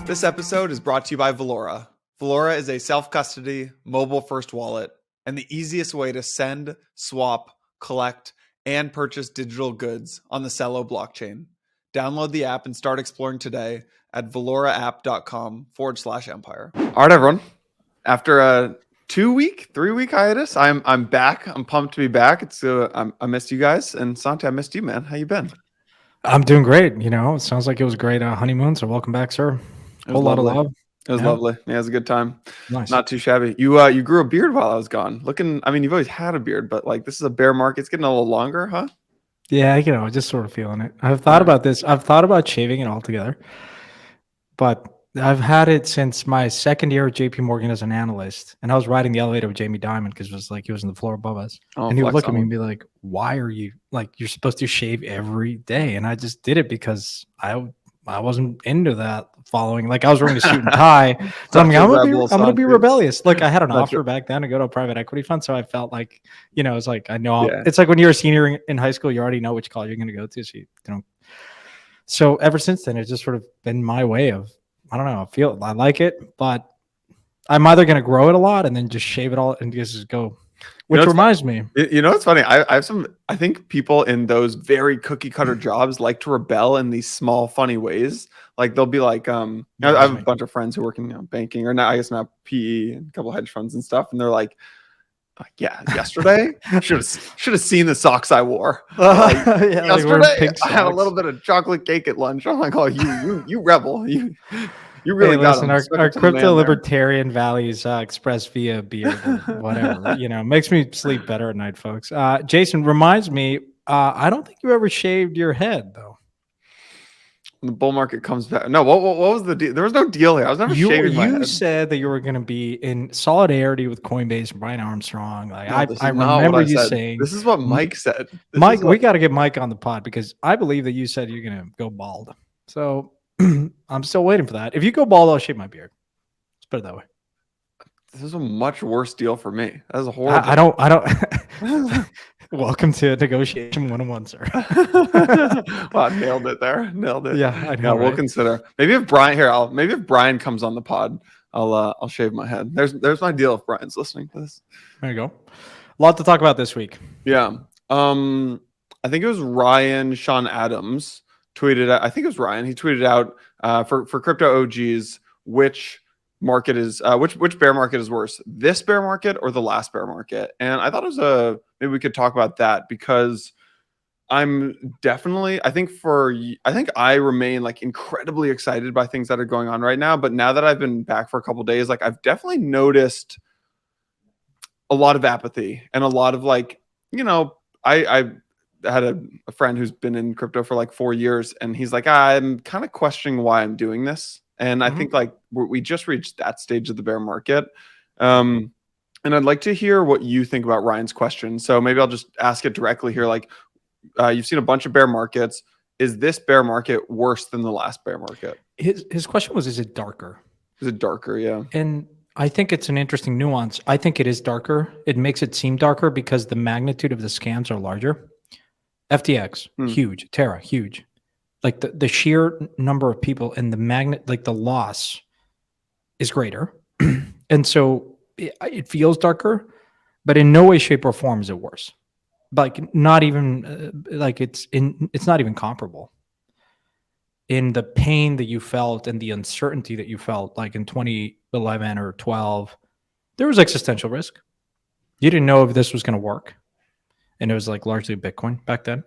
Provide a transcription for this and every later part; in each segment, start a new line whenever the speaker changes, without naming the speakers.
This episode is brought to you by Valora. Valora is a self-custody, mobile-first wallet and the easiest way to send, swap, collect, and purchase digital goods on the Celo blockchain. Download the app and start exploring today at valoraapp.com/empire. All right, everyone. After a 3-week hiatus, I'm back. I'm pumped to be back. I missed you guys, and Santi, I missed you, man. How you been?
I'm doing great. You know, it sounds like it was a great honeymoon. So welcome back, sir. Whole lot of love.
It was lovely. Yeah, it was a good time.
Nice.
Not too shabby. You grew a beard while I was gone. I mean, you've always had a beard, but like this is a bear market. It's getting a little longer, huh?
Yeah, you know, just sort of feeling it. I've thought about this. I've thought about shaving it altogether, but I've had it since my second year at JP Morgan as an analyst, and I was riding the elevator with Jamie Dimon because it was like he was on the floor above us, and he would look at me and be like, "Why are you like you're supposed to shave every day?" And I just did it because I wasn't into that following. Like I was wearing a suit and tie, so I'm gonna be rebellious. Like I had an offer back then to go to a private equity fund, so I felt like it's like I know it's like when you're a senior in high school, you already know which college you're gonna go to, so you don't. So ever since then, it's just sort of been my way of. I don't know. I like it, but I'm either going to grow it a lot and then just shave it all and just go. Which reminds me,
it's funny. I think people in those very cookie cutter jobs like to rebel in these small, funny ways. Like they'll be like, I have a bunch of friends who work in banking or not, I guess not PE and a couple of hedge funds and stuff, and they're like, yeah, yesterday should have seen the socks I wore. Yesterday, I had a little bit of chocolate cake at lunch. I'm like, oh, you rebel, you really got
listen. Our crypto libertarian values expressed via beard or whatever. Makes me sleep better at night, folks. Jason reminds me, I don't think you ever shaved your head though.
The bull market comes back. No, what was the deal? There was no deal here. I was never shaving my head.
You said that you were going to be in solidarity with Coinbase and Brian Armstrong. Like I remember you saying.
This is what Mike said.
We got to get Mike on the pod because I believe that you said you're going to go bald. So I'm still waiting for that. If you go bald, I'll shave my beard. Let's put it that way.
This is a much worse deal for me. That is a horrible.
I don't. Welcome to negotiation 101, sir.
Wow, nailed it there. Nailed it.
Yeah, I know.
We'll consider. Maybe if Brian comes on the pod, I'll shave my head. There's my deal if Brian's listening to this.
There you go. A lot to talk about this week.
Yeah. I think it was Sean Adams tweeted out. I think it was Ryan. He tweeted out for crypto OGs which market is which bear market is worse, this bear market or the last bear market. And I thought it was maybe we could talk about that because I think I remain like incredibly excited by things that are going on right now. But now that I've been back for a couple of days, like I've definitely noticed a lot of apathy and a lot of like, I had a friend who's been in crypto for like 4 years, and he's like, I'm kind of questioning why I'm doing this. And I think like we just reached that stage of the bear market. And I'd like to hear what you think about Ryan's question. So maybe I'll just ask it directly here. Like you've seen a bunch of bear markets. Is this bear market worse than the last bear market?
His question was, is it darker?
Is it darker? Yeah.
And I think it's an interesting nuance. I think it is darker. It makes it seem darker because the magnitude of the scams are larger. FTX, huge. Terra, huge. Like the sheer number of people and the loss is greater. And so it feels darker, but in no way, shape, or form is it worse. Like not even it's not even comparable. In the pain that you felt and the uncertainty that you felt, like in 2011 or 12, there was existential risk. You didn't know if this was going to work. And it was like largely Bitcoin back then.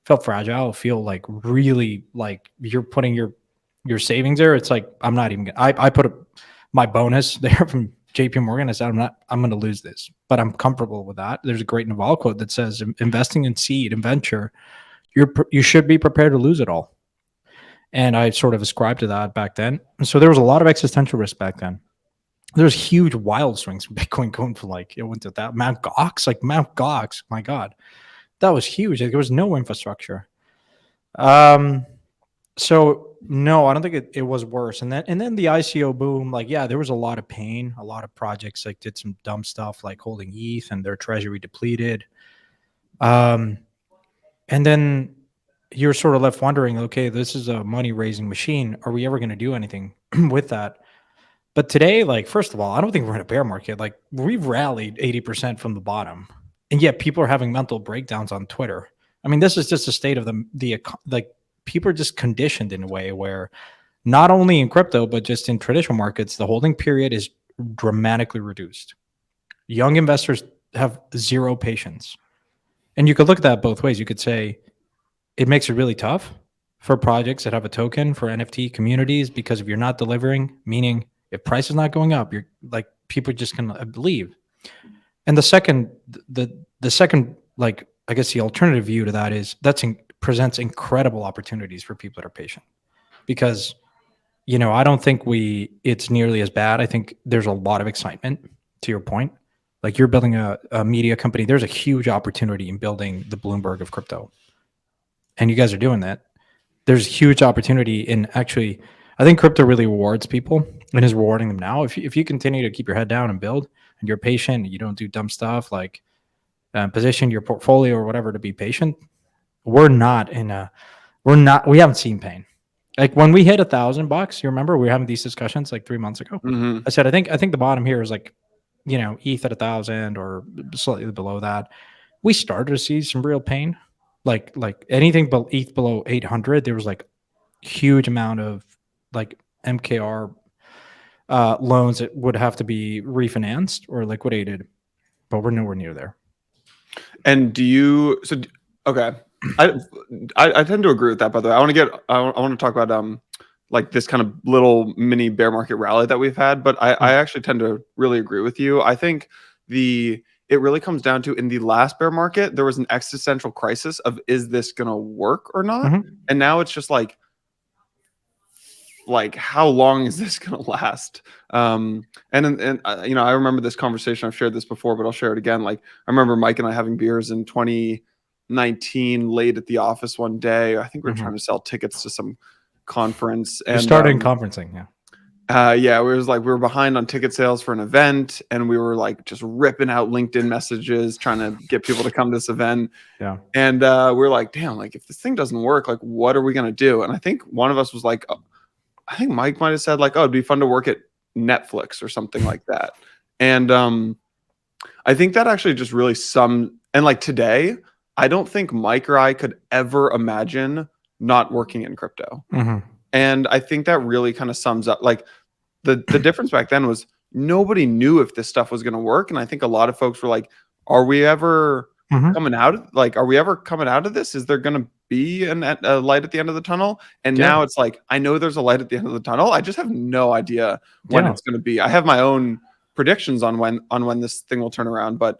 Felt fragile, feel like really like you're putting your savings there. It's like, I'm not even gonna, I put my bonus there from JP Morgan. I said, I'm going to lose this, but I'm comfortable with that. There's a great Naval quote that says investing in seed and venture, you should be prepared to lose it all. And I sort of ascribed to that back then. And so there was a lot of existential risk back then. There's huge wild swings from Bitcoin going from like, it went to that Mount Gox, my God. That was huge. There was no infrastructure. So no, I don't think it was worse. And then the ICO boom, like, yeah, there was a lot of pain. A lot of projects like did some dumb stuff like holding ETH and their treasury depleted. And then you're sort of left wondering, okay, this is a money raising machine. Are we ever going to do anything with that? But today, like, first of all, I don't think we're in a bear market. Like, we've rallied 80% from the bottom, and yet people are having mental breakdowns on Twitter. I mean, this is just a state of like, people are just conditioned in a way where not only in crypto, but just in traditional markets, the holding period is dramatically reduced. Young investors have zero patience. And you could look at that both ways. You could say it makes it really tough for projects that have a token for NFT communities because if you're not delivering, meaning if price is not going up, you're like people are just gonna leave. And the second, like I guess the alternative view to that is presents incredible opportunities for people that are patient because I don't think it's nearly as bad. I think there's a lot of excitement to your point. Like you're building a media company. There's a huge opportunity in building the Bloomberg of crypto. And you guys are doing that. There's huge opportunity in actually, I think crypto really rewards people and is rewarding them now. If you continue to keep your head down and build and you're patient and you don't do dumb stuff like position your portfolio or whatever to be patient, we haven't seen pain. Like when we hit $1,000, you remember we were having these discussions like 3 months ago.
Mm-hmm.
I said, I think the bottom here is like, ETH at 1,000 or slightly below that. We started to see some real pain. Like anything but ETH below 800, there was like huge amount of like MKR loans that would have to be refinanced or liquidated, but we're nowhere near there.
And okay. I tend to agree with that, by the way. I want to talk about like this kind of little mini bear market rally that we've had, but I actually tend to really agree with you. I think it really comes down to in the last bear market, there was an existential crisis of is this gonna work or not?
Mm-hmm.
And now it's just like how long is this gonna last? And I remember this conversation. I've shared this before, but I'll share it again. Like I remember Mike and I having beers in 2019 late at the office one day. I think we were trying to sell tickets to some conference. And
we started conferencing,
yeah, we were behind on ticket sales for an event, and we were like just ripping out LinkedIn messages trying to get people to come to this event.
Yeah,
and we were like, damn, like if this thing doesn't work, like what are we gonna do? And I think one of us was like, I think Mike might have said like, oh, it'd be fun to work at Netflix or something like that. And I think that actually just really and like today, I don't think Mike or I could ever imagine not working in crypto.
Mm-hmm.
And I think that really kind of sums up like the difference back then was nobody knew if this stuff was going to work. And I think a lot of folks were like, are we ever coming out of this? Is there going to be a light at the end of the tunnel? And now it's like, I know there's a light at the end of the tunnel. I just have no idea when it's going to be. I have my own predictions on when this thing will turn around, but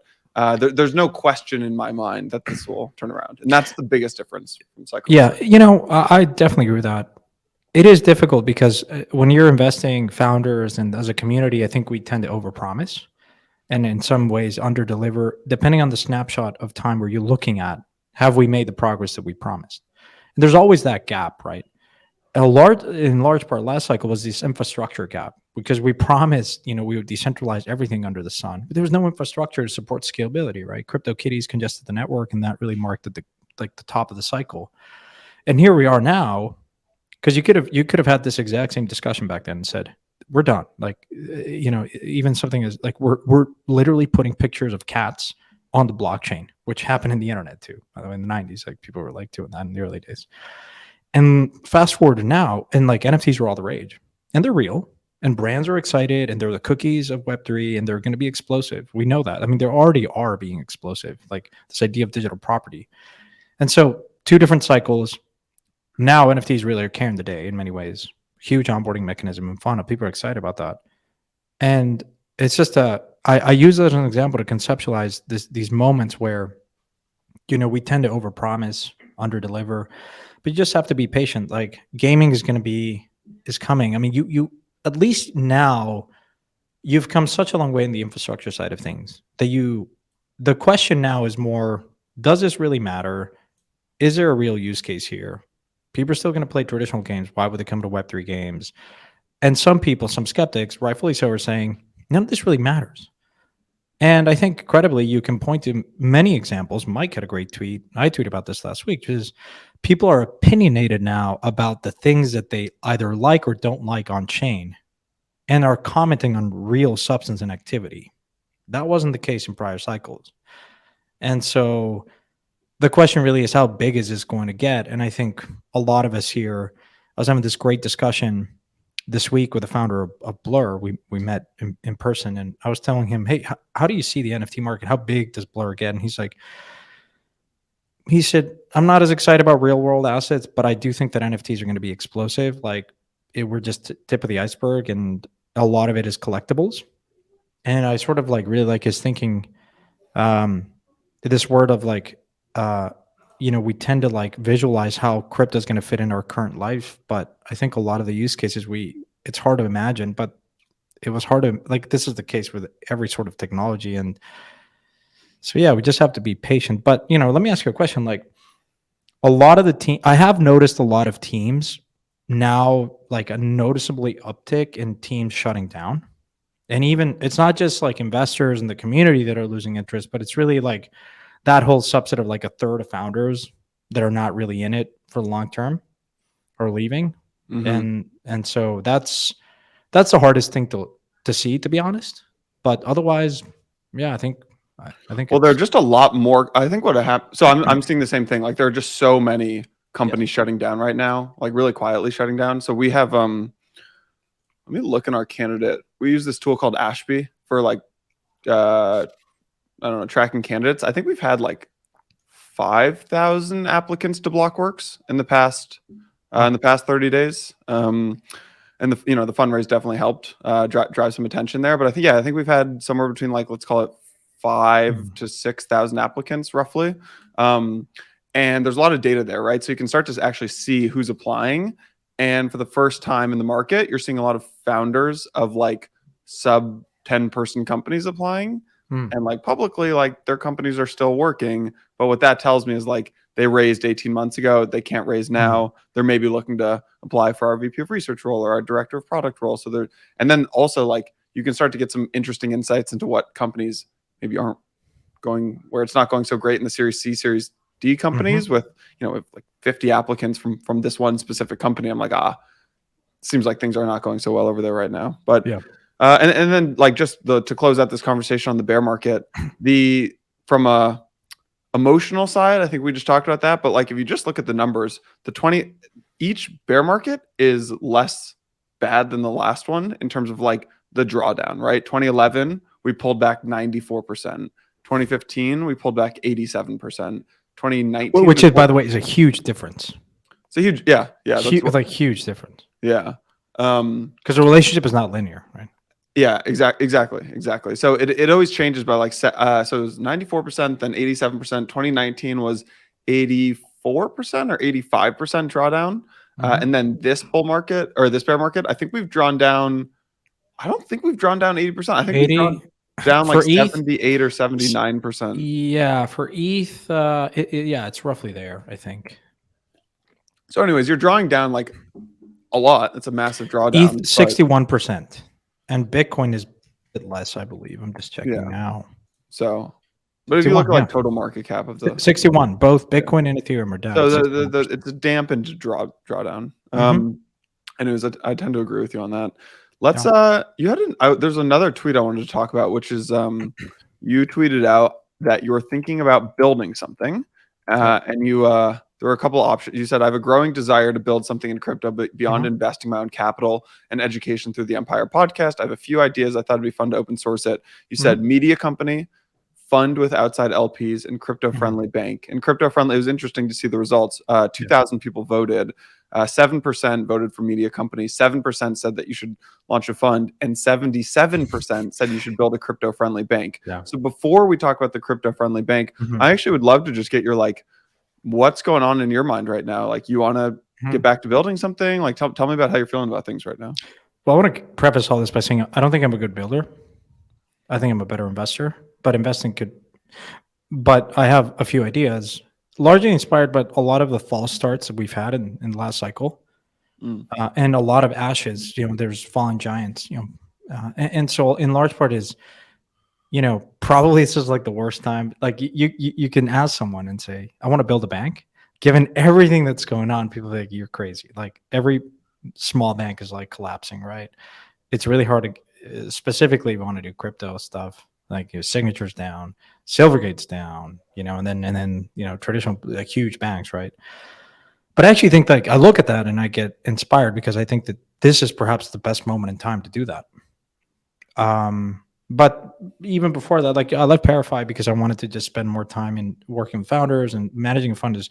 there's no question in my mind that this will turn around. And that's the biggest difference from cycle.
Yeah. I definitely agree with that. It is difficult because when you're investing founders and as a community, I think we tend to overpromise and in some ways underdeliver, depending on the snapshot of time where you're looking at. Have we made the progress that we promised? And there's always that gap, right? In large part, last cycle was this infrastructure gap because we promised, we would decentralize everything under the sun, but there was no infrastructure to support scalability, right? CryptoKitties congested the network, and that really marked the top of the cycle. And here we are now. Because you could have had this exact same discussion back then and said, we're done. Like, even something is like, we're literally putting pictures of cats on the blockchain, which happened in the internet too. By the way, in the 90s, like people were like doing that in the early days. And fast forward to now, and like NFTs are all the rage and they're real and brands are excited and they're the cookies of Web3 and they're going to be explosive. We know that. I mean, they already are being explosive, like this idea of digital property. And so 2 different cycles. Now NFTs really are carrying the day in many ways. Huge onboarding mechanism and fun. People are excited about that. And it's just I use that as an example to conceptualize these moments where, we tend to overpromise, underdeliver, but you just have to be patient. Like gaming is coming. I mean, you at least now you've come such a long way in the infrastructure side of things that the question now is more, does this really matter? Is there a real use case here? People are still going to play traditional games. Why would they come to Web3 games? And some people, some skeptics, rightfully so, are saying, none of this really matters. And I think credibly, you can point to many examples. Mike had a great tweet. I tweeted about this last week, which is people are opinionated now about the things that they either like or don't like on chain and are commenting on real substance and activity. That wasn't the case in prior cycles. And so the question really is, how big is this going to get? And I think a lot of us here, I was having this great discussion this week with the founder of Blur. We met in person, and I was telling him, hey, how do you see the NFT market? How big does Blur get? And he said, I'm not as excited about real world assets, but I do think that NFTs are going to be explosive. Like we're just tip of the iceberg, and a lot of it is collectibles. And I sort of like really like his thinking. This word of like, we tend to like visualize how crypto is going to fit in our current life, but I think a lot of the use cases it's hard to imagine, but it was hard to like. This is the case with every sort of technology, and so yeah, we just have to be patient. But let me ask you a question. Like a lot of the team, I have noticed a lot of teams now, like a noticeably uptick in teams shutting down. And even it's not just like investors and the community that are losing interest, but it's really like that whole subset of like a third of founders that are not really in it for the long term are leaving. And so that's the hardest thing to see, to be honest. But otherwise, yeah, I think
well, there are just a lot more. I think what happened. So I'm seeing the same thing. Like there are just so many companies shutting down right now, like really quietly shutting down. So we have let me look in our candidate. We use this tool called Ashby for like I don't know, tracking candidates. I think we've had like 5,000 applicants to Blockworks in the past 30 days. And the fundraise definitely helped drive some attention there. But I think we've had somewhere between like, let's call it 5,000 to 6,000 applicants roughly. And there's a lot of data there, right? So you can start to actually see who's applying. And for the first time in the market, you're seeing a lot of founders of like sub 10 person companies applying. And like publicly, like their companies are still working. But what that tells me is like they raised 18 months ago. They can't raise now. They're maybe looking to apply for our VP of research role or our director of product role. So and then also like you can start to get some interesting insights into what companies maybe aren't going, where it's not going so great in the Series C, Series D companies with like 50 applicants from this one specific company. I'm like, seems like things are not going so well over there right now. But yeah. And then like just to close out this conversation on the bear market, from a emotional side, I think we just talked about that. But like if you just look at the numbers, each bear market is less bad than the last one in terms of like the drawdown, right? 2011, we pulled back 94%. 2015, we pulled back 87%. 2019,
which is, by the way, is a huge difference.
It's a huge, yeah.
Huge difference.
Yeah.
Because the relationship is not linear, right?
Yeah, exactly. So it always changes by like, so it was 94%, then 87%. 2019 was 84% or 85% drawdown. And then this bull market or this bear market, I think we've drawn down, I don't think we've drawn down 80%. I think 80, we've drawn down like 78 or 79%.
Yeah, for ETH, it's roughly there, I think.
So anyways, you're drawing down like a lot. It's a massive drawdown.
ETH 61%. And Bitcoin is a bit less, I believe. I'm just checking now.
So, but if you look at like total market cap of the
61, both Bitcoin and Ethereum are down.
So it's a dampened drawdown. Anyways, I tend to agree with you on that. Let's there's another tweet I wanted to talk about, which is you tweeted out that you were thinking about building something, and there were a couple of options. You said, I have a growing desire to build something in crypto, but beyond investing my own capital and education through the Empire podcast, I have a few ideas. I thought it'd be fun to open source it. You said media company, fund with outside LPs, and crypto-friendly bank. And crypto-friendly, it was interesting to see the results. 2,000 people voted. 7% voted for media company. 7% said that you should launch a fund. And 77% said you should build a crypto-friendly bank. Yeah. So before we talk about the crypto-friendly bank, I actually would love to just get your like, what's going on in your mind right now? Like you want to get back to building something? Like tell me about how you're feeling about things right now.
Well, I want to preface all this by saying I don't think I'm a good builder. I think I'm a better investor, but but I have a few ideas, largely inspired by a lot of the false starts that we've had in the last cycle. And a lot of ashes, there's fallen giants, and so in large part is, probably this is like the worst time. Like you can ask someone and say, I want to build a bank. given everything that's going on, people think you're crazy. Like every small bank is like collapsing, right? It's really hard to, specifically if you want to do crypto stuff, like your signatures down, Silvergate's down, and then traditional like huge banks, right? But I actually think like I look at that and I get inspired because I think that this is perhaps the best moment in time to do that. But even before that, like I left Parify because I wanted to just spend more time in working with founders, and managing a fund is,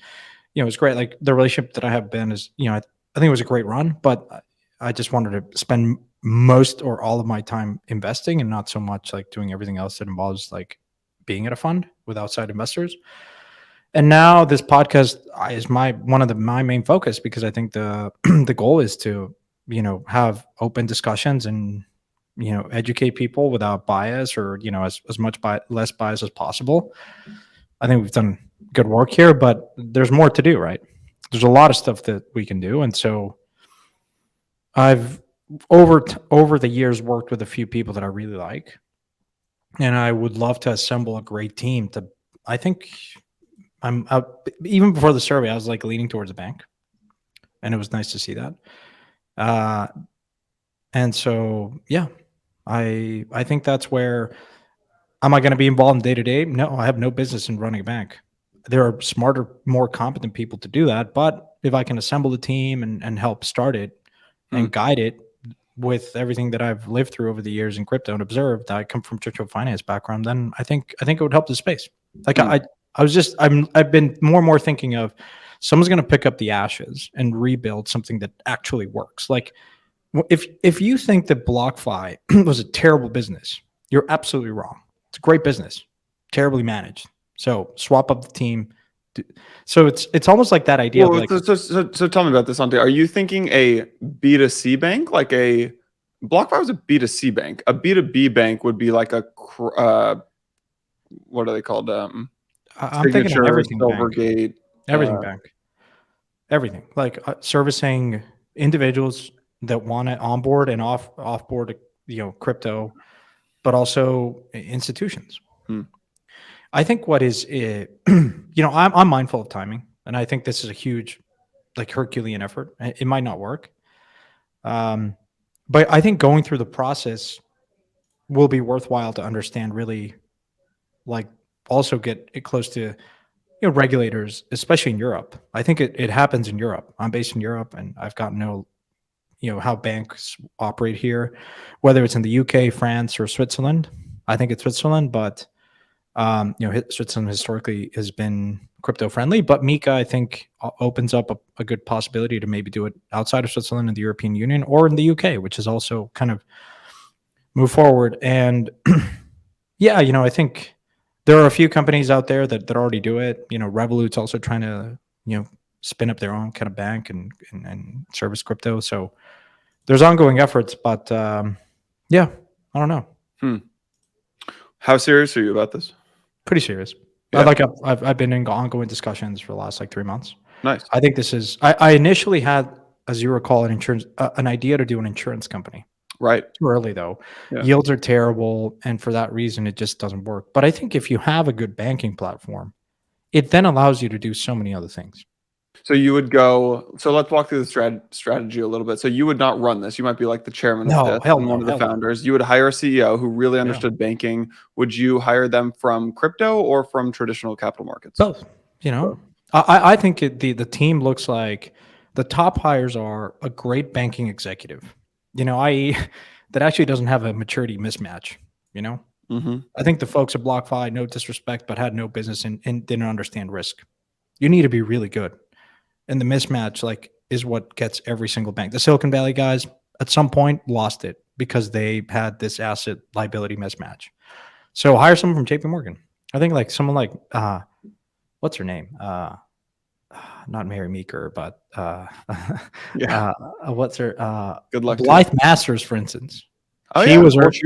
it's great. Like the relationship that I have been is, I think it was a great run, but I just wanted to spend most or all of my time investing and not so much like doing everything else that involves like being at a fund with outside investors. And now this podcast is one of my main focus, because I think the the goal is to have open discussions and educate people without bias, or as much less bias as possible. I think we've done good work here, but there's more to do, right? There's a lot of stuff that we can do, and so I've over the years worked with a few people that I really like, and I would love to assemble a great team. I think I'm out. Even before the survey, I was like leaning towards a bank, and it was nice to see that. And so, yeah, I think that's where. Am I going to be involved in day to day? No, I have no business in running a bank. There are smarter, more competent people to do that. But if I can assemble the team and help start it and guide it with everything that I've lived through over the years in crypto and observed, I come from traditional finance background, then I think it would help the space. Like I've been more and more thinking of someone's going to pick up the ashes and rebuild something that actually works. Like if you think that BlockFi was a terrible business, you're absolutely wrong. It's a great business, terribly managed. So swap up the team. So it's almost like that idea.
Well,
of like,
so tell me about this, Santi. Are you thinking a B2C bank, like a BlockFi was a B2C bank? A B2B bank would be like a what are they called?
I'm
Signature,
thinking of everything
Silvergate,
bank, everything like servicing individuals that want to onboard and offboard, crypto, but also institutions. I think what is, I'm mindful of timing, and I think this is a huge, like Herculean effort. It might not work, but I think going through the process will be worthwhile to understand. Really, like also get it close to regulators, especially in Europe. I think it happens in Europe. I'm based in Europe, and I've gotten to know how banks operate here, whether it's in the UK, France, or Switzerland. I think it's Switzerland, but Switzerland historically has been crypto friendly. But Mika, I think, opens up a good possibility to maybe do it outside of Switzerland in the European Union or in the UK, which is also kind of move forward. And yeah, I think there are a few companies out there that already do it. Revolut's also trying to spin up their own kind of bank and service crypto. So there's ongoing efforts, but yeah, I don't know.
How serious are you about this?
Pretty serious. Yeah. I've been in ongoing discussions for the last like 3 months.
Nice.
I think this is. I initially had, as you recall, an idea to do an insurance company.
Right.
Too early though. Yeah. Yields are terrible, and for that reason, it just doesn't work. But I think if you have a good banking platform, it then allows you to do so many other things.
So you would go. So let's walk through the strategy a little bit. So you would not run this. You might be like the chairman of this, and one of the founders. You would hire a CEO who really understood banking. Would you hire them from crypto or from traditional capital markets?
Both. I think the team looks like the top hires are a great banking executive. I.e., that actually doesn't have a maturity mismatch. I think the folks at BlockFi, no disrespect, but had no business and didn't understand risk. You need to be really good. And the mismatch is what gets every single bank. The Silicon Valley guys at some point lost it because they had this asset liability mismatch. So hire someone from JP Morgan. I think someone like what's her name? Not Mary Meeker, but what's her?
Good luck.
Blythe Masters, for instance.
Oh, she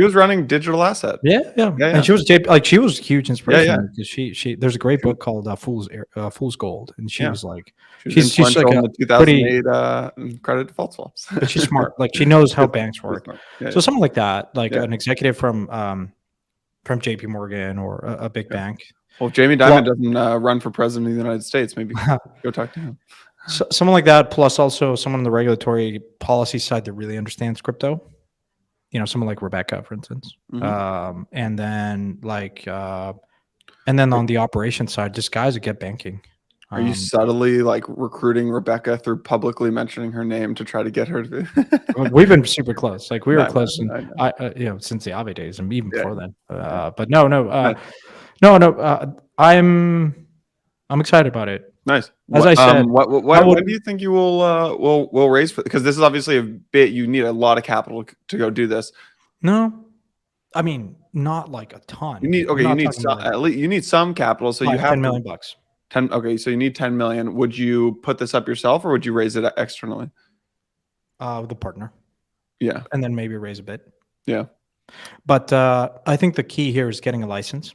was running digital asset.
Yeah. And she was she was a huge inspiration because she there's a great book called Fool's Gold, and she was like she's like
the 2008 credit default swaps.
But she's smart. She knows how banks work. So something like that, an executive from JP Morgan or a big bank.
Well, if Jamie Dimon doesn't run for president of the United States, maybe go talk to him.
So, someone like that, plus also someone on the regulatory policy side that really understands crypto. You know, someone like Rebecca, for instance. And then on the operation side, just guys that get banking.
Are you subtly like recruiting Rebecca through publicly mentioning her name to try to get her to?
We've been super close. Like we were
No,
close,
no,
and
no.
I, since the Aave days, and even
Yeah.
before then.
Yeah.
But no, I'm excited about it.
Nice.
As I said,
when do you think you will raise for? Because this is obviously a bit. You need a lot of capital to go do this.
No, I mean not like a ton.
You need You need some, at least you need some capital. So you have
$10 million bucks.
10. Okay, so you need 10 million. Would you put this up yourself, or would you raise it externally?
With a partner.
Yeah,
and then maybe raise a bit.
Yeah,
but I think the key here is getting a license,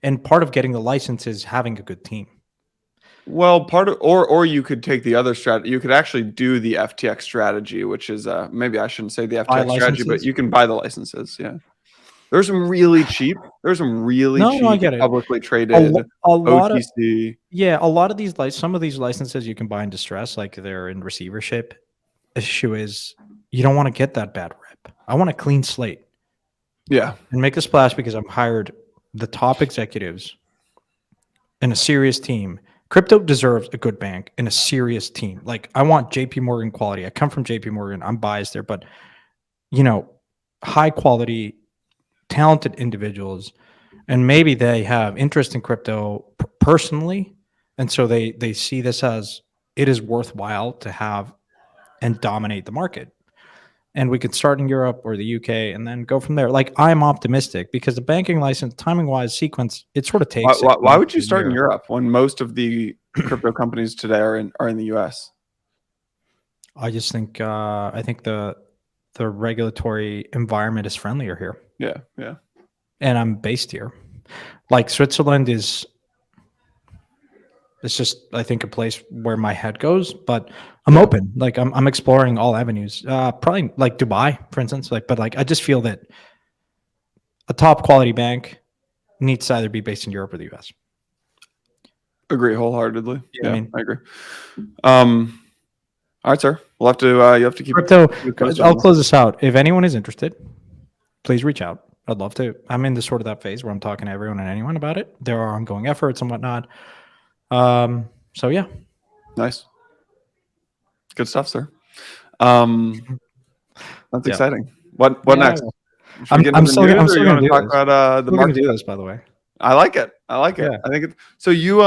and part of getting the license is having a good team.
Well, or you could take the other strategy. You could actually do the FTX strategy, which is maybe I shouldn't say the FTX strategy, but you can buy the licenses. Yeah, there's some really cheap. There's some really cheap
I get it.
Publicly traded
a lot
OTC.
A lot of these some of these licenses you can buy in distress, like they're in receivership. Issue is you don't want to get that bad rep. I want a clean slate.
Yeah,
and make a splash because I'm hired the top executives in a serious team. Crypto deserves a good bank and a serious team. Like I want JP Morgan quality. I come from JP Morgan. I'm biased there, but high quality, talented individuals, and maybe they have interest in crypto personally, and so they see this as it is worthwhile to have and dominate the market. And we could start in Europe or the UK and then go from there. Like I'm optimistic because the banking license, timing wise, sequence, it sort of takes.
Why would you start in Europe when most of the crypto companies today are in the US?
I just think I think the regulatory environment is friendlier here.
Yeah.
And I'm based here. Like Switzerland is. It's just, I think, a place where my head goes, but I'm open. Like I'm exploring all avenues. Probably like Dubai, for instance. But I just feel that a top quality bank needs to either be based in Europe or the US.
Agree wholeheartedly.
Yeah,
I agree. All right, sir. We'll have to. You have to keep
crypto. I'll close this out. If anyone is interested, please reach out. I'd love to. I'm in sort of that phase where I'm talking to everyone and anyone about it. There are ongoing efforts and whatnot. So yeah.
Nice. Good stuff, sir. That's exciting. What next?
I'm still going to
talk about the market.
Do this, by the way.
I like it. I think it. So you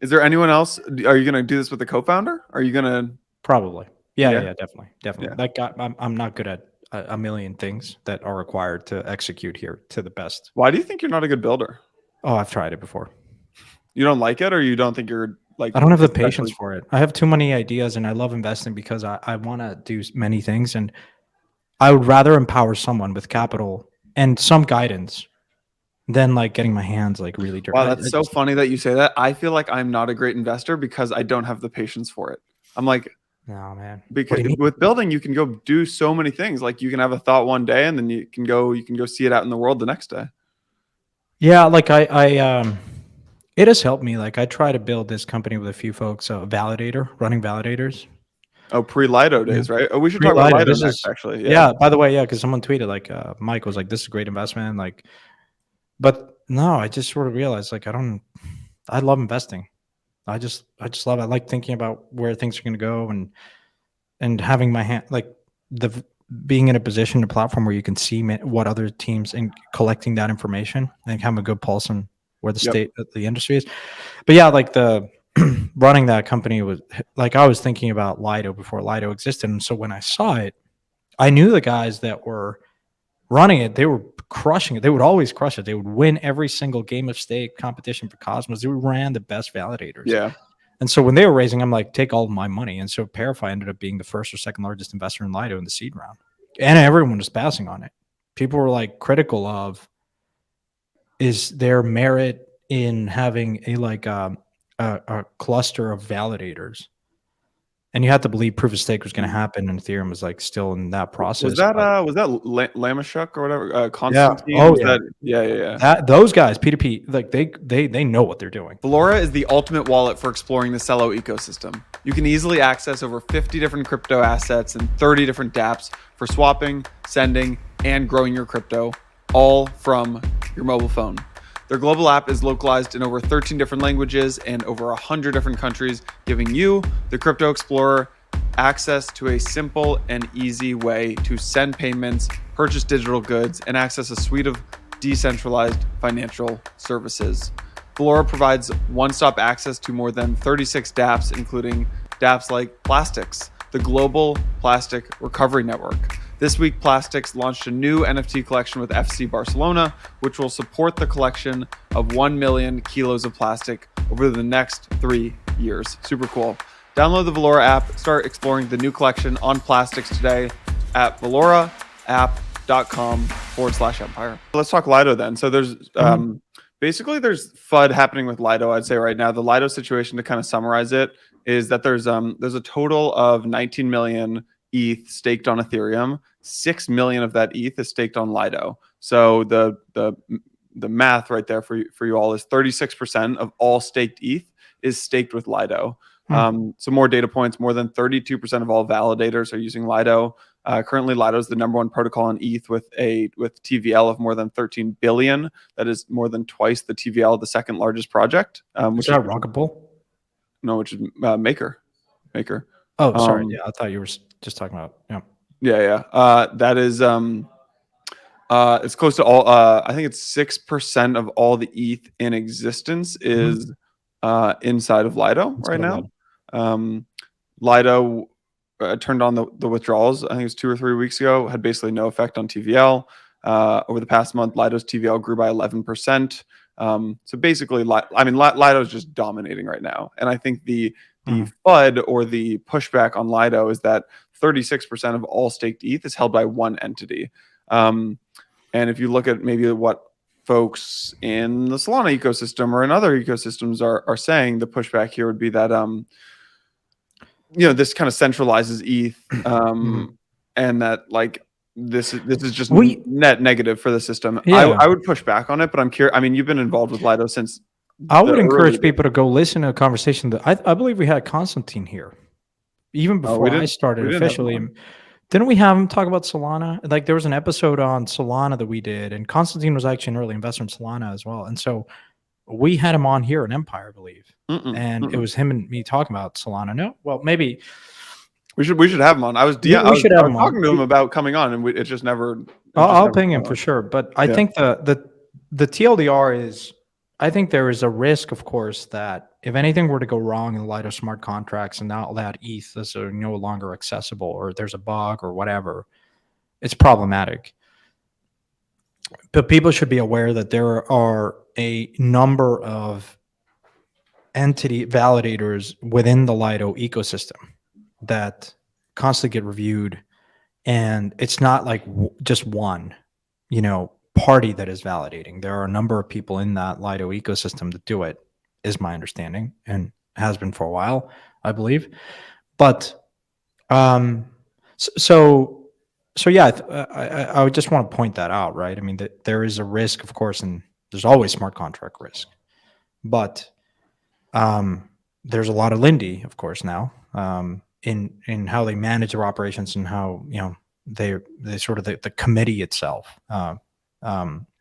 is there anyone else? Are you going to do this with the co-founder? Are you going to
probably? Yeah, definitely. Yeah. Like I'm not good at a million things that are required to execute here to the best.
Why do you think you're not a good builder?
Oh, I've tried it before.
You don't like it, or you don't think you're like?
I don't have the patience for it. I have too many ideas, and I love investing because I want to do many things, and I would rather empower someone with capital and some guidance than like getting my hands like really dirty.
Wow, that's so funny that you say that. I feel like I'm not a great investor because I don't have the patience for it. I'm like,
no, man.
Because with building, you can go do so many things. Like you can have a thought one day, and then you can go see it out in the world the next day.
Yeah, like I it has helped me. Like I try to build this company with a few folks, a validator, running validators.
Oh, pre-Lido days, right? Oh, we should talk about Lido next, actually.
Yeah, by the way, because someone tweeted like Mike was like, "This is a great investment." Like, but no, I just sort of realized like I love investing. I just love it. I like thinking about where things are going to go and having my hand like being in a position, a platform where you can see what other teams and collecting that information and having a good pulse on where the state of the industry is. But yeah, like the running that company was like, I was thinking about Lido before Lido existed. And so when I saw it, I knew the guys that were running it, they were crushing it. They would always crush it. They would win every single game of stake competition for Cosmos. They ran the best validators.
Yeah.
And so when they were raising, I'm like, take all of my money. And so Parify ended up being the first or second largest investor in Lido in the seed round. And everyone was passing on it. People were like critical of, is there merit in having a cluster of validators? and you had to believe proof of stake was going to happen, and Ethereum was like still in that process.
Was that
but
Lamashuk or whatever?
yeah,
Constantine?
oh
Was
yeah,
that? Yeah.
that those guys P2P, like they know what they're doing.
Valora is the ultimate wallet for exploring the Celo ecosystem. You can easily access over 50 different crypto assets and 30 different dApps for swapping, sending, and growing your crypto, all from your mobile phone. Their global app is localized in over 13 different languages and over 100 different countries, giving you, the crypto explorer, access to a simple and easy way to send payments, purchase digital goods, and access a suite of decentralized financial services. Valora provides one-stop access to more than 36 dApps, including dApps like Plastics, the global plastic recovery network. This week, Plastics launched a new NFT collection with FC Barcelona, which will support the collection of 1 million kilos of plastic over the next 3 years. Super cool. Download the Valora app, start exploring the new collection on Plastics today at valoraapp.com/empire. Let's talk Lido then. So there's basically there's FUD happening with Lido, I'd say right now. The Lido situation, to kind of summarize it, is that there's a total of 19 million ETH staked on Ethereum. 6 million of that ETH is staked on Lido. So the math right there for you all is 36% of all staked ETH is staked with Lido. So more data points, more than 32% of all validators are using Lido. Currently, Lido is the #1 protocol on ETH with TVL of more than 13 billion. That is more than twice the TVL of the second largest project.
Is that Rockable?
No, which is Maker.
Oh, sorry. Yeah, I thought you were just talking about.
Yeah. That is it's close to all. I think it's 6% of all the ETH in existence is inside of Lido right now. Lido turned on the withdrawals. I think it was 2 or 3 weeks ago. Had basically no effect on TVL. Over the past month, Lido's TVL grew by 11%. So basically, Lido is just dominating right now. And I think the FUD or the pushback on Lido is that 36% of all staked ETH is held by one entity. And if you look at maybe what folks in the Solana ecosystem or in other ecosystems are saying, the pushback here would be that this kind of centralizes ETH, and that like this is just net negative for the system.
Yeah.
I would push back on it, but I'm curious. I mean, you've been involved with Lido since.
I would encourage people to go listen to a conversation that I believe we had Constantine here, even before I started officially. Didn't we have him talk about Solana? Like there was an episode on Solana that we did, and Constantine was actually an early investor in Solana as well. And so we had him on here in Empire, I believe. It was him and me talking about Solana. No, well, maybe
we should have him on. I was talking to him about coming on, and it just never.
I'll ping him for sure. But I think the TLDR is, I think there is a risk, of course, that if anything were to go wrong in the Lido smart contracts and now that ETH is no longer accessible, or there's a bug or whatever, it's problematic. But people should be aware that there are a number of entity validators within the Lido ecosystem that constantly get reviewed, and it's not like just one, party that is validating. There are a number of people in that Lido ecosystem that do it, is my understanding, and has been for a while, I believe. But so yeah, I would just want to point that out, right? I mean, that there is a risk, of course, and there's always smart contract risk, but there's a lot of Lindy, of course, now in how they manage their operations and how they sort of the committee itself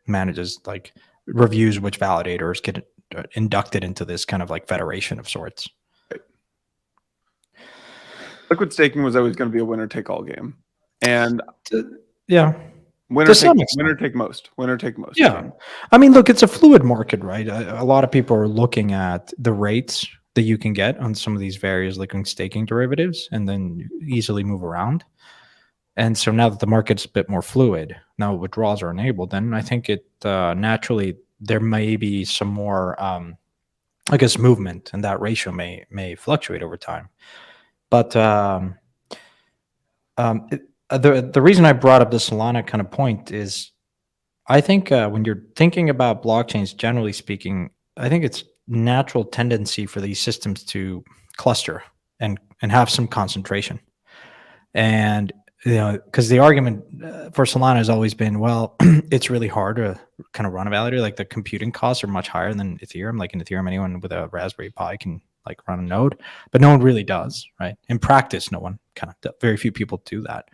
manages, like, reviews which validators get inducted into this kind of like federation of sorts.
Liquid staking was always going to be a winner take all game, and
winner
take most.
Yeah, I mean, look, it's a fluid market, right? A lot of people are looking at the rates that you can get on some of these various liquid staking derivatives, and then easily move around. And so now that the market's a bit more fluid, now withdrawals are enabled, then I think it naturally there may be some more, I guess, movement, and that ratio may fluctuate over time. But the reason I brought up the Solana kind of point is, I think when you're thinking about blockchains, generally speaking, I think it's natural tendency for these systems to cluster and have some concentration. And because the argument for Solana has always been, well, it's really hard to kind of run a validator. Like the computing costs are much higher than Ethereum. Like in Ethereum, anyone with a Raspberry Pi can like run a node, but no one really does, right? In practice, no one very few people do that.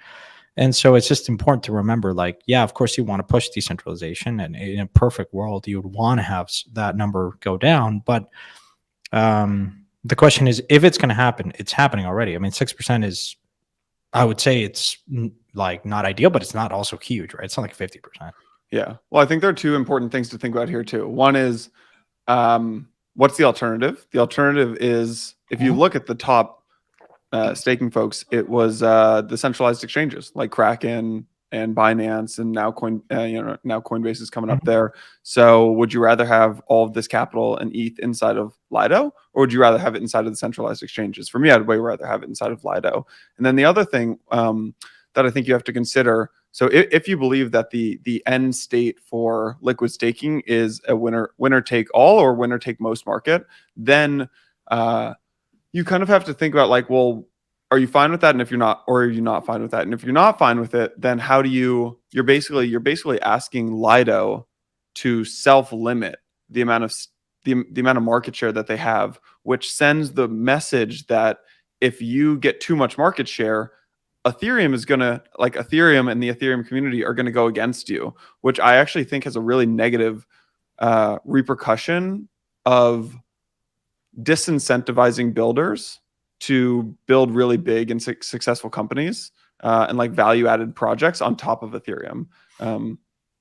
And so it's just important to remember, like, yeah, of course you want to push decentralization, and in a perfect world, you would want to have that number go down. But the question is, if it's going to happen, it's happening already. I mean, 6% is, I would say it's like not ideal, but it's not also huge, right? It's not like 50%.
Yeah. Well, I think there are two important things to think about here too. One is, what's the alternative? The alternative is, if you look at the top staking folks, it was the centralized exchanges like Kraken and Binance, and now now Coinbase is coming up there. So would you rather have all of this capital and ETH inside of Lido, or would you rather have it inside of the centralized exchanges? For me, I'd way rather have it inside of Lido. And then the other thing that I think you have to consider, so if you believe that the end state for liquid staking is a winner take all or winner take most market, then you kind of have to think about like, well, are you fine with that? And if you're not, or are you not fine with that? And if you're not fine with it, then how do you're basically asking Lido to self-limit the amount of the amount of market share that they have, which sends the message that if you get too much market share, Ethereum and the Ethereum community are going to go against you, which I actually think has a really negative repercussion of disincentivizing builders to build really big and successful companies and like value-added projects on top of Ethereum.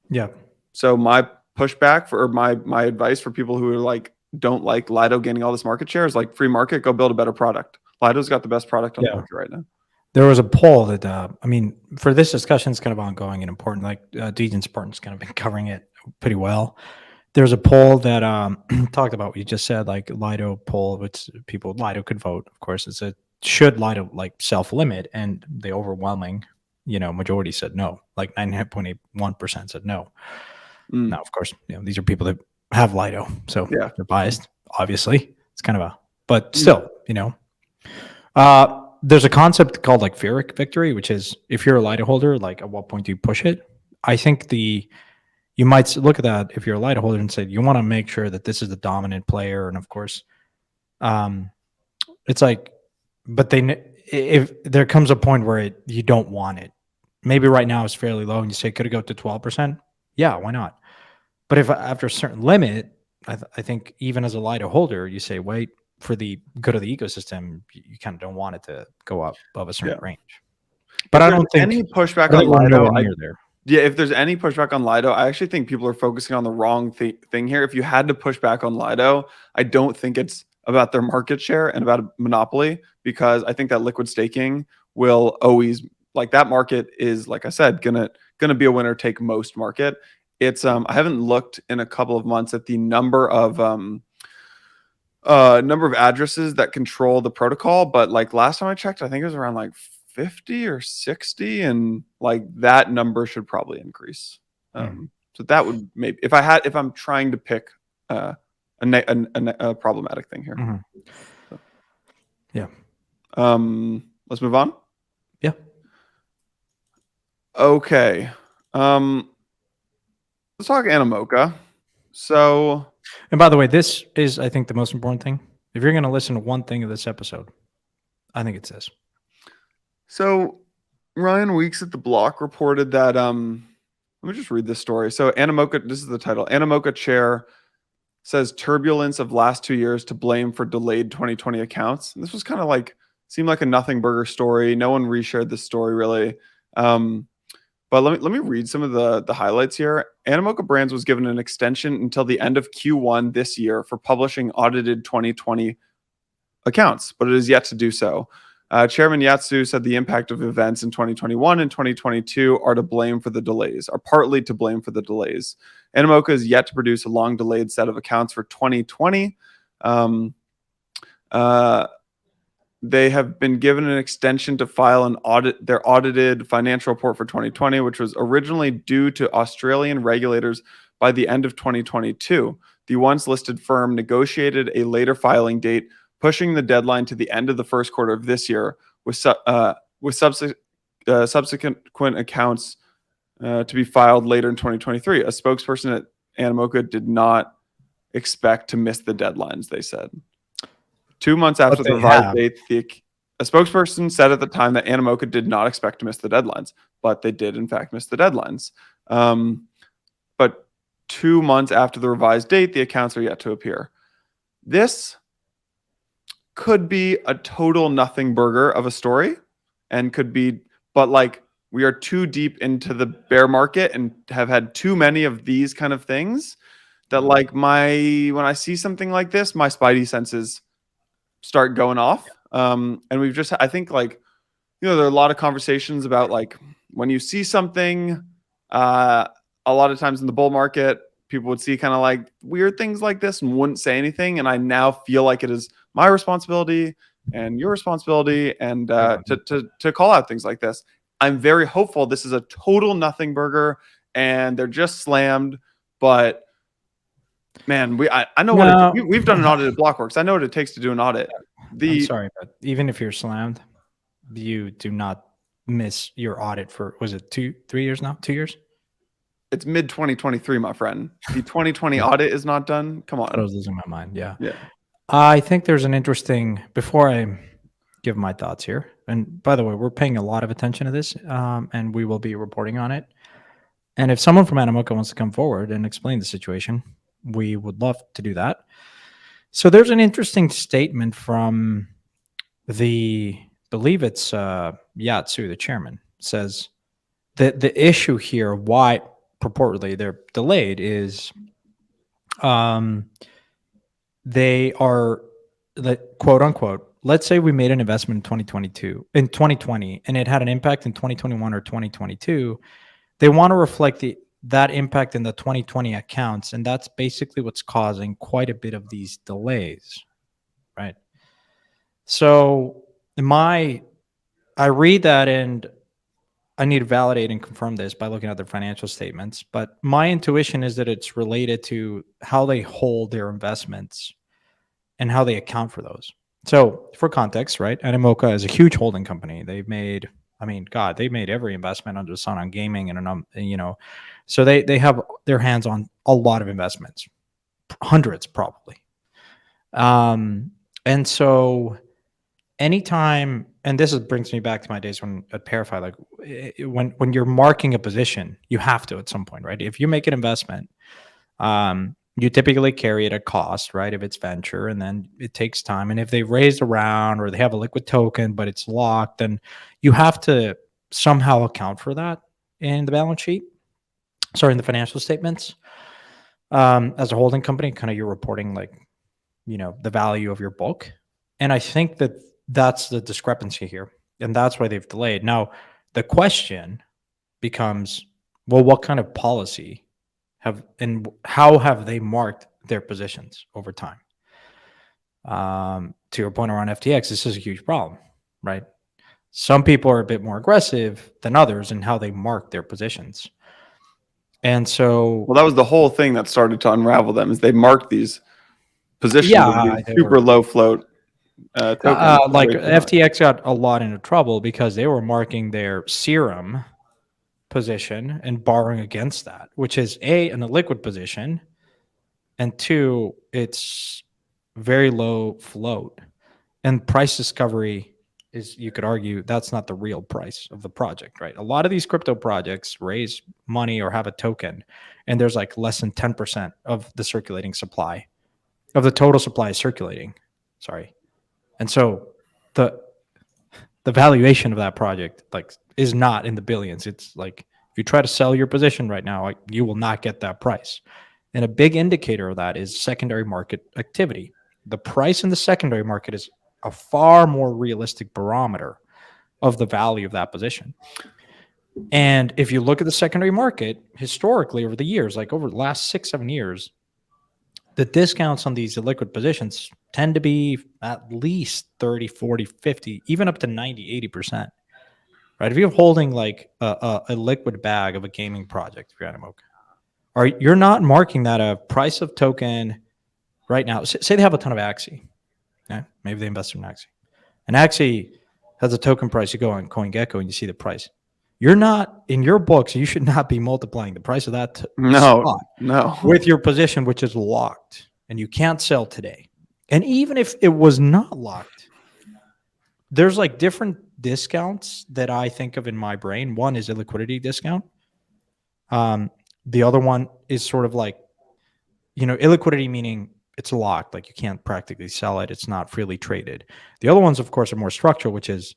Yeah.
So my pushback or my advice for people who are like don't like Lido gaining all this market share is like, free market, go build a better product. Lido's got the best product on the market right now.
There was a poll that I mean, for this discussion, it's kind of ongoing and important. Like Dejan's Spartan's kind of been covering it pretty well. There's a poll that talked about what you just said, like Lido poll, which Lido could vote, of course. It's should Lido like self-limit, and the overwhelming, majority said no. Like 99.81% said no. Now, of course, these are people that have Lido, so they're biased. Obviously, it's kind of but still, there's a concept called like Pyrrhic victory, which is if you're a Lido holder, like at what point do you push it? I think you might look at that if you're a Lido holder and say you want to make sure that this is the dominant player, and of course, it's like, but if there comes a point where you don't want it, maybe right now it's fairly low, and you say could it go to 12%? Yeah, why not? But if after a certain limit, I think even as a Lido holder, you say wait, for the good of the ecosystem, you kind of don't want it to go up above a certain range. But I don't think
any pushback on Lido.
Yeah,
if there's any pushback on Lido, I actually think people are focusing on the wrong thing here. If you had to push back on Lido, I don't think it's about their market share and about a monopoly, because I think that liquid staking will always, like, that market is, like I said, gonna be a winner take most market. It's I haven't looked in a couple of months at the number of addresses that control the protocol, but like last time I checked, I think it was around like 50 or 60, and like that number should probably increase. So that would maybe, if I'm trying to pick a problematic thing here. So.
Yeah.
Let's move on.
Yeah.
Okay. Let's talk Animoca. So,
and by the way, this is, I think, the most important thing. If you're going to listen to one thing of this episode, I think it's this.
So Ryan Weeks at The Block reported that, let me just read this story. So Animoca, this is the title. Animoca chair says turbulence of last 2 years to blame for delayed 2020 accounts. And this was kind of like, seemed like a nothing burger story. No one reshared this story really. But let me read some of the highlights here. Animoca Brands was given an extension until the end of Q1 this year for publishing audited 2020 accounts, but it is yet to do so. Chairman Yatsu said the impact of events in 2021 and 2022 are partly to blame for the delays. Animoca is yet to produce a long delayed set of accounts for 2020. They have been given an extension to file their audited financial report for 2020, which was originally due to Australian regulators by the end of 2022. The once listed firm negotiated a later filing date pushing the deadline to the end of the first quarter of this year with subsequent accounts to be filed later in 2023. A spokesperson at Animoca did not expect to miss the deadlines, they said. 2 months after the revised date, a spokesperson said at the time that Animoca did not expect to miss the deadlines, but they did, in fact, miss the deadlines. But 2 months after the revised date, the accounts are yet to appear. This could be a total nothing burger of a story and could be, but like, we are too deep into the bear market and have had too many of these kind of things that like when I see something like this, my spidey senses start going off. And we've just, I think like, there are a lot of conversations about like when you see something, a lot of times in the bull market, people would see kind of like weird things like this and wouldn't say anything. And I now feel like it is my responsibility and your responsibility and to call out things like this. I'm very hopeful this is a total nothing burger and they're just slammed. But man, I know what we've done an audit at Blockworks. I know what it takes to do an audit.
I'm sorry, but even if you're slammed, you do not miss your audit for, was it 3 years now? 2 years?
It's mid 2023, my friend. The 2020 audit is not done. Come on.
I was losing my mind. Yeah.
Yeah.
I think there's an interesting, before I give my thoughts here, and by the way, we're paying a lot of attention to this, and we will be reporting on it. And if someone from Animoca wants to come forward and explain the situation, we would love to do that. So there's an interesting statement from believe it's Yatsu, the chairman, says that the issue here, why purportedly they're delayed, is they are, quote unquote, let's say we made an investment in 2020, and it had an impact in 2021 or 2022. They want to reflect that impact in the 2020 accounts, and that's basically what's causing quite a bit of these delays, right? So I read that and I need to validate and confirm this by looking at their financial statements, but my intuition is that it's related to how they hold their investments and how they account for those. So for context, right, Animoca is a huge holding company. They've made, they made every investment under the sun on gaming and, so they have their hands on a lot of investments, hundreds probably. And so anytime, and this brings me back to my days at Parify, like when you're marking a position, you have to at some point, right? If you make an investment, you typically carry it at cost, right? If it's venture, and then it takes time. And if they raised a round or they have a liquid token, but it's locked, then you have to somehow account for that in the balance sheet. Sorry, in the financial statements. As a holding company, kind of you're reporting like, the value of your book. And I think that's the discrepancy here. And that's why they've delayed. Now, the question becomes, well, what kind of policy and how have they marked their positions over time? To your point around FTX, this is a huge problem, right? Some people are a bit more aggressive than others in how they mark their positions. And so,
well, that was the whole thing that started to unravel them, is they marked these positions with these super low float tokens.
Like FTX got a lot into trouble because they were marking their serum position and borrowing against that, which is an illiquid position, and two, it's very low float, and price discovery is, you could argue, that's not the real price of the project, right? A lot of these crypto projects raise money or have a token, and there's like less than 10% of the circulating supply, of the total supply is circulating. Sorry. And so the valuation of that project is not in the billions. It's like, if you try to sell your position right now, you will not get that price. And a big indicator of that is secondary market activity. The price in the secondary market is a far more realistic barometer of the value of that position. And if you look at the secondary market historically over the years, like over the last 6-7 years, the discounts on these illiquid positions tend to be at least 30, 40, 50, even up to 90, 80%. Right? If you're holding like a liquid bag of a gaming project, if you're Animoca, you're not marking that a price of token right now. Say they have a ton of Axie, Yeah, maybe they invested in Axie. And Axie has a token price. You go on CoinGecko and you see the price. You're not in your books. You should not be multiplying the price of that
No,
spot
no.
with your position, which is locked, and you can't sell today. And even if it was not locked, there's like different discounts that I think of in my brain. One is a liquidity discount. The other one is sort of like, illiquidity, meaning it's locked, like you can't practically sell it. It's not freely traded. The other ones, of course, are more structural, which is,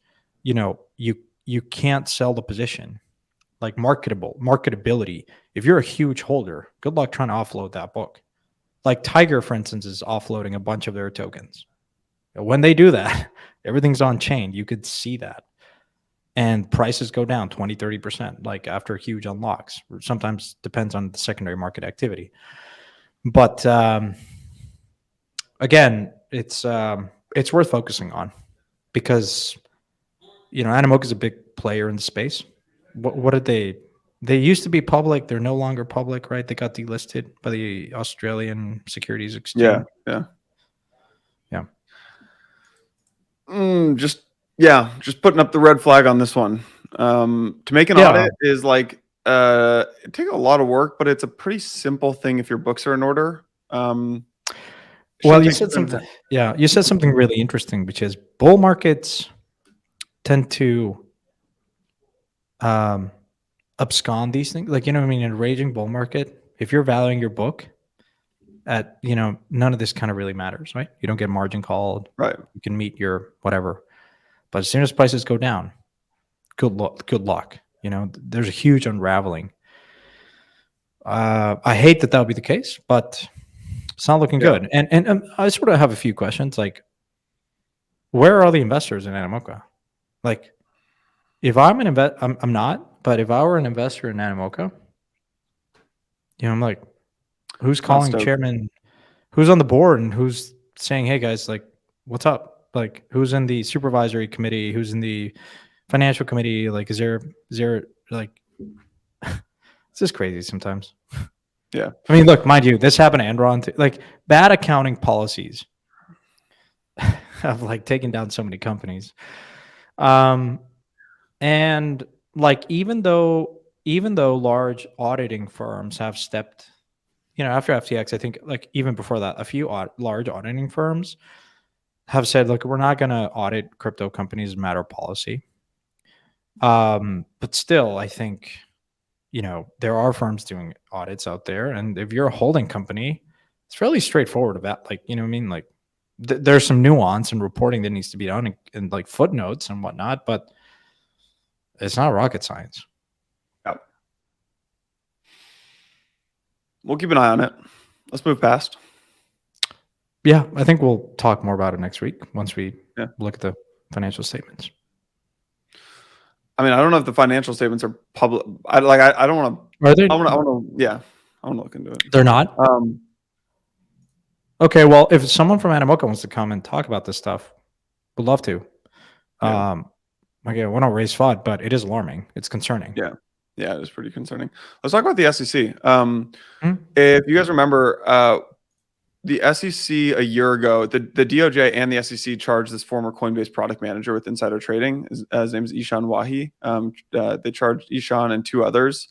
you can't sell the position, like marketability. If you're a huge holder, good luck trying to offload that book. Like Tiger, for instance, is offloading a bunch of their tokens. When they do that, everything's on chain. You could see that. And prices go down 20, 30%, like after huge unlocks. Sometimes depends on the secondary market activity. But again, it's worth focusing on because, Animoca is a big player in the space. What did they used to be public. They're no longer public, right? They got delisted by the Australian Securities Exchange.
Yeah.
Yeah.
Just putting up the red flag on this one. To make an audit is like it takes a lot of work, but it's a pretty simple thing if your books are in order.
Well, you said something. Yeah, you said something really interesting, which is bull markets tend to abscond these things. Like, in a raging bull market, if you're valuing your book at, none of this kind of really matters, right? You don't get margin called.
Right.
You can meet your whatever. But as soon as prices go down, good luck. There's a huge unraveling. I hate that would be the case, but it's not looking good. And I sort of have a few questions. Like, where are the investors in Animoca? Like, if I'm an I'm not. But if I were an investor in Animoca, I'm like, who's calling chairman? Who's on the board and who's saying, hey guys, like, what's up? Like, who's in the supervisory committee? Who's in the financial committee? Like, is there like, it's just crazy sometimes.
Yeah.
I mean, look, mind you, this happened to Enron too. Like, bad accounting policies have like taken down so many companies. And like, even though large auditing firms have stepped, after FTX, I think like even before that, a few large auditing firms have said, look, we're not going to audit crypto companies as a matter of policy. But still, I think, there are firms doing audits out there. And if you're a holding company, it's fairly straightforward about, like, like there's some nuance and reporting that needs to be done and like footnotes and whatnot, but it's not rocket science.
Yeah. We'll keep an eye on it. Let's move past.
Yeah, I think we'll talk more about it next week once we look at the financial statements.
I mean, I don't know if the financial statements are public. I don't want to.
Are they?
I want to look into it.
They're not. Okay, well, if someone from Animoca wants to come and talk about this stuff, we'd love to. Again, we don't raise FUD, but it is alarming. It's concerning.
Yeah, it is pretty concerning. Let's talk about the SEC. If you guys remember, the SEC a year ago, the DOJ and the SEC charged this former Coinbase product manager with insider trading. His name is Ishan Wahi. They charged Ishan and two others.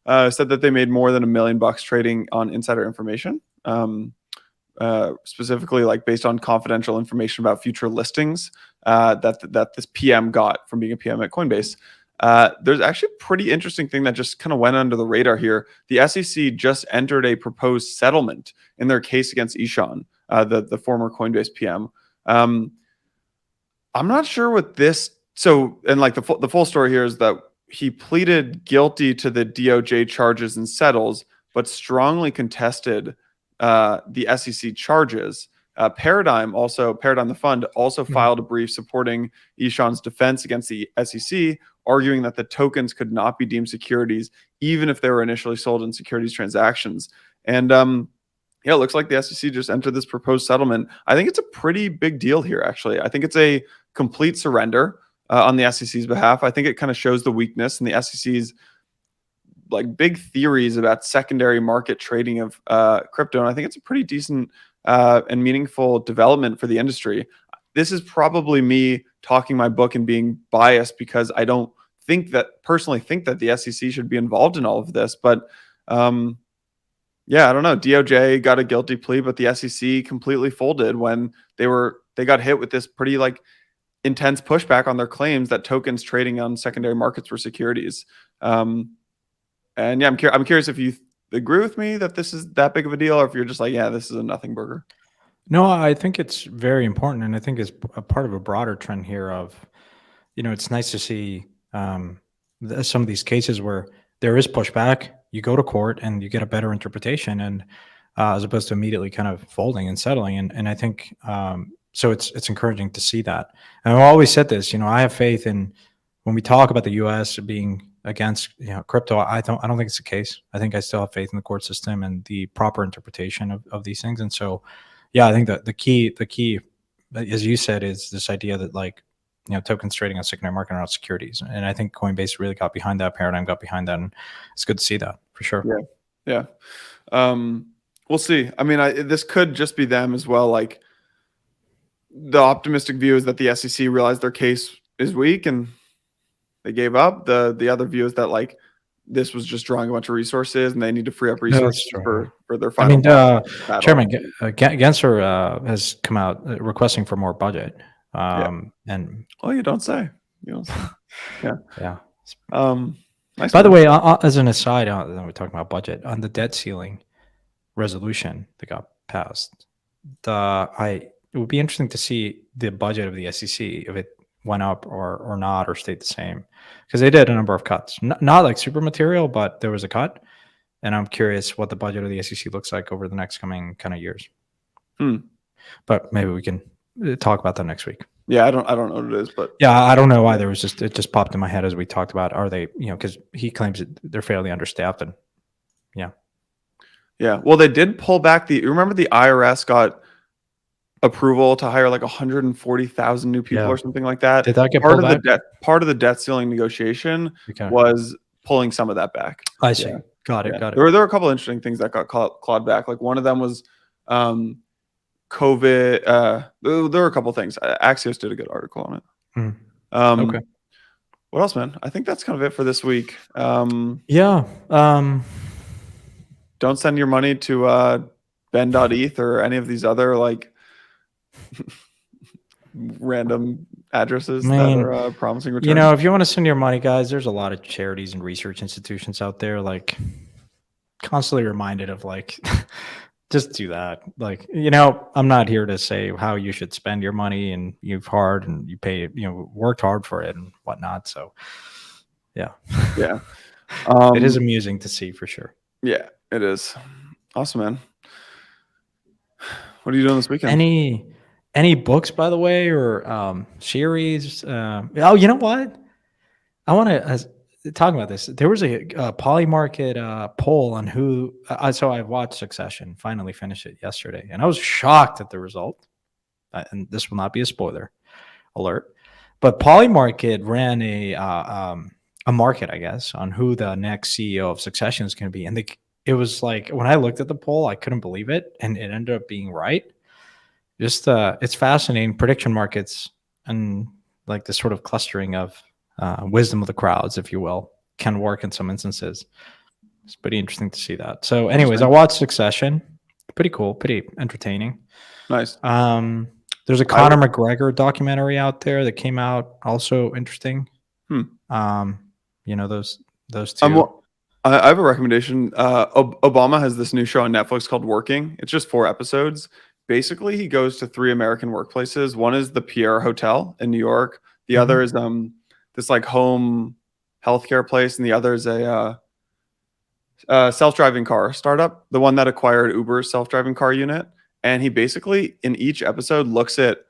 Said that they made more than $1 million trading on insider information. Specifically, like based on confidential information about future listings that this PM got from being a PM at Coinbase. There's actually a pretty interesting thing that just kind of went under the radar here. The SEC just entered a proposed settlement in their case against Ishan, the former Coinbase PM. I'm not sure what this. So, and like the full story here is that he pleaded guilty to the DOJ charges and settles, but strongly contested the SEC charges. Paradigm the fund also filed a brief supporting Ishan's defense against the SEC, arguing that the tokens could not be deemed securities even if they were initially sold in securities transactions. And it looks like the SEC just entered this proposed settlement. I think it's a pretty big deal here, actually. I think it's a complete surrender on the SEC's behalf. I think it kind of shows the weakness in the SEC's like big theories about secondary market trading of crypto. And I think it's a pretty decent and meaningful development for the industry. This is probably me talking my book and being biased because I don't personally think that the SEC should be involved in all of this. But yeah, I don't know. DOJ got a guilty plea, but the SEC completely folded when they got hit with this pretty like intense pushback on their claims that tokens trading on secondary markets were securities. And yeah, I'm curious if you agree with me that this is that big of a deal, or if you're just like, yeah, this is a nothing burger.
No, I think it's very important, and I think it's a part of a broader trend here of, it's nice to see some of these cases where there is pushback. You go to court and you get a better interpretation, and as opposed to immediately kind of folding and settling. And I think so. It's encouraging to see that. And I've always said this. I have faith in when we talk about the U.S. being against crypto. I don't think it's the case. I think I still have faith in the court system and the proper interpretation of these things. And so, yeah, I think that the key, as you said, is this idea that like, tokens trading on secondary market are not securities. And I think Coinbase really got behind that paradigm, got behind that. And it's good to see that for sure.
Yeah. We'll see. I mean, this could just be them as well. Like the optimistic view is that the SEC realized their case is weak and they gave up. The other view is that like this was just drawing a bunch of resources and they need to free up resources for their final.
Chairman Gensler has come out requesting for more budget. And
you don't say. Yeah.
Nice. By the way, as an aside, we're talking about budget on the debt ceiling resolution that got passed. It would be interesting to see the budget of the SEC if it went up or not or stayed the same, because they did a number of cuts, not like super material, but there was a cut. And I'm curious what the budget of the SEC looks like over the next coming kind of years. But maybe we can talk about that next week.
Yeah, I don't know what it is, but
yeah, I don't know either. It just popped in my head as we talked about. Are they, because he claims that they're fairly understaffed, and
yeah. Well, they did pull back remember the IRS got approval to hire like 140,000 new people or something like that.
Did that get pulled back?
Part of the debt ceiling negotiation was pulling some of that back.
I see. Got it.
There were a couple of interesting things that got clawed back. Like one of them was COVID. There were a couple of things. Axios did a good article on it.
Okay.
What else, man? I think that's kind of it for this week. Don't send your money to Ben.eth or any of these other like random addresses that are promising returns.
If you want to send your money, guys, there's a lot of charities and research institutions out there. Like, constantly reminded of like. Just do that. Like, I'm not here to say how you should spend your money, and you've hard and you pay, worked hard for it and whatnot. So yeah. It is amusing to see for sure.
Yeah, it is. Awesome, man. What are you doing this weekend?
Any books, by the way, or series? You know what? I want to talking about this. There was a Polymarket poll on who. So I watched Succession. Finally finished it yesterday, and I was shocked at the result. And this will not be a spoiler alert, but Polymarket ran a market, I guess, on who the next CEO of Succession is going to be, and it was like when I looked at the poll, I couldn't believe it, and it ended up being right. Just it's fascinating. Prediction markets and like this sort of clustering of wisdom of the crowds, if you will, can work in some instances. It's pretty interesting to see that. So anyways, I watched Succession. Pretty cool, pretty entertaining.
Nice.
There's a Conor McGregor documentary out there that came out, also interesting. Those two.
I have a recommendation. Obama has this new show on Netflix called Working. It's just 4 episodes. Basically, he goes to 3 American workplaces. One is the Pierre Hotel in New York. The other is this like home healthcare place, and the other is a self-driving car startup, the one that acquired Uber's self-driving car unit. And he basically in each episode looks at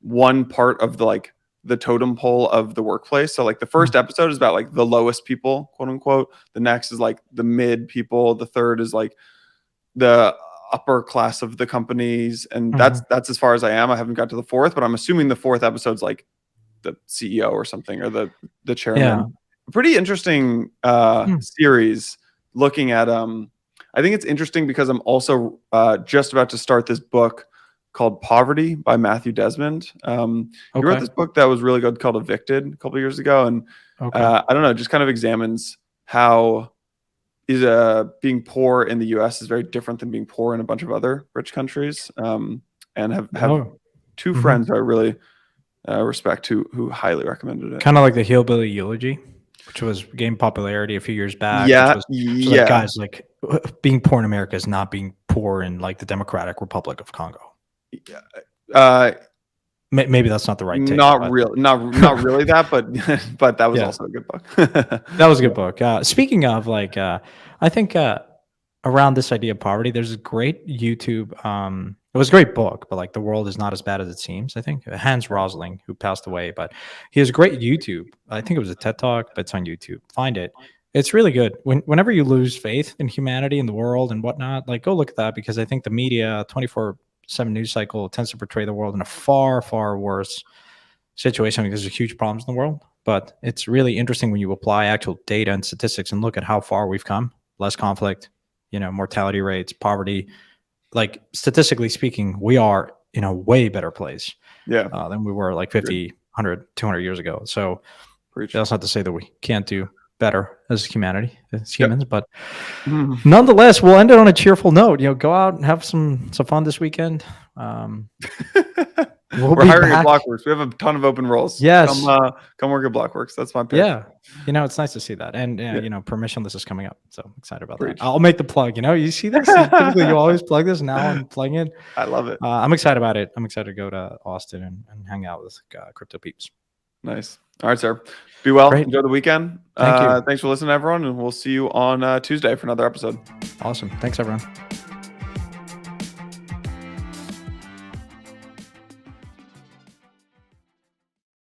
one part of the totem pole of the workplace. So like the first episode is about like the lowest people, quote unquote. The next is like the mid people. The third is like the upper class of the companies. And that's as far as I am. I haven't got to the 4th, but I'm assuming the 4th episode's like the CEO or something, or the chairman. Pretty interesting series looking at I think it's interesting because I'm also just about to start this book called Poverty by Matthew Desmond. He wrote this book that was really good called Evicted a couple years ago. And I don't know, just kind of examines how being poor in the US is very different than being poor in a bunch of other rich countries. And have two friends who I really respect who highly recommended it.
Kind of like the Hillbilly Eulogy, which was gained popularity a few years back.
Yeah,
which was like, guys, like being poor in America is not being poor in like the Democratic Republic of Congo. Maybe that's not the right take.
Not really that, but that was also a good book.
That was a good book. Speaking of, like, I think around this idea of poverty, there's a great YouTube. It was a great book, but like the world is not as bad as it seems. I think Hans Rosling, who passed away, but he has a great YouTube. I think it was a TED Talk, but it's on YouTube. Find it. It's really good. Whenever you lose faith in humanity and the world and whatnot, like go look at that, because I think the media 24/7 news cycle tends to portray the world in a far, far worse situation. I mean, there's huge problems in the world, but it's really interesting when you apply actual data and statistics and look at how far we've come. Less conflict, mortality rates, poverty. Like statistically speaking, we are in a way better place than we were like 50, 100, 200 years ago. So that's not to say that we can't do better as humanity, as humans, but nonetheless, we'll end it on a cheerful note. Go out and have some fun this weekend.
We're hiring at Blockworks. We have a ton of open roles.
Yes,
come work at Blockworks. That's my pick.
Yeah, it's nice to see that, and permissionless is coming up, so I'm excited about that. I'll make the plug. You see this? Typically, you always plug this. Now I'm plugging it.
I love it.
I'm excited about it. I'm excited to go to Austin and hang out with crypto peeps.
Nice. All right, sir. Be well.
Great.
Enjoy the weekend.
Thank you.
Thanks for listening, everyone, and we'll see you on Tuesday for another episode.
Awesome. Thanks, everyone.